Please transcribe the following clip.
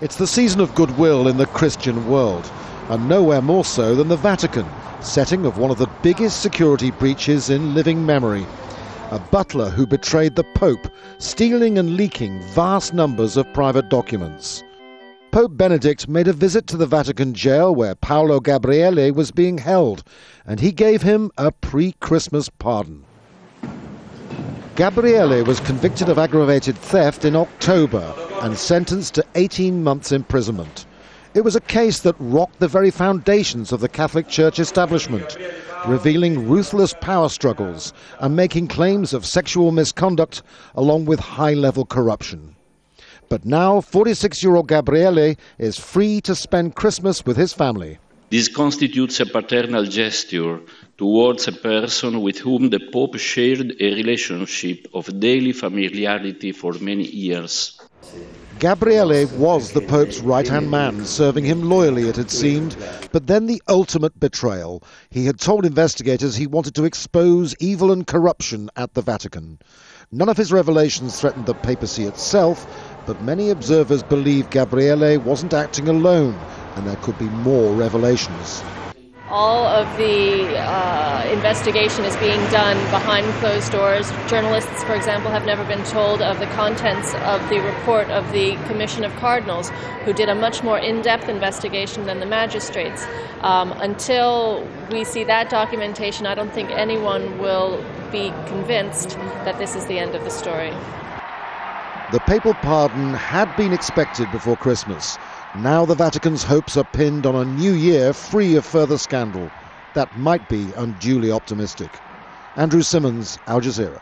It's the season of goodwill in the Christian world, and nowhere more so than the Vatican, setting of one of the biggest security breaches in living memory. A butler who betrayed the Pope, stealing and leaking vast numbers of private documents. Pope Benedict made a visit to the Vatican jail where Paolo Gabriele was being held, and he gave him a pre-Christmas pardon. Gabriele was convicted of aggravated theft in October and sentenced to 18 months imprisonment. It was a case that rocked the very foundations of the Catholic Church establishment, revealing ruthless power struggles and making claims of sexual misconduct along with high-level corruption. But now 46-year-old Gabriele is free to spend Christmas with his family. This constitutes a paternal gesture towards a person with whom the Pope shared a relationship of daily familiarity for many years. Gabriele was the Pope's right-hand man, serving him loyally, it had seemed, but then the ultimate betrayal. He had told investigators he wanted to expose evil and corruption at the Vatican. None of his revelations threatened the papacy itself, but many observers believe Gabriele wasn't acting alone, and there could be more revelations. All of the investigation is being done behind closed doors. Journalists, for example, have never been told of the contents of the report of the Commission of Cardinals, who did a much more in-depth investigation than the magistrates. Until we see that documentation, I don't think anyone will be convinced that this is the end of the story. The papal pardon had been expected before Christmas. Now the Vatican's hopes are pinned on a new year free of further scandal. That might be unduly optimistic. Andrew Simmons, Al Jazeera.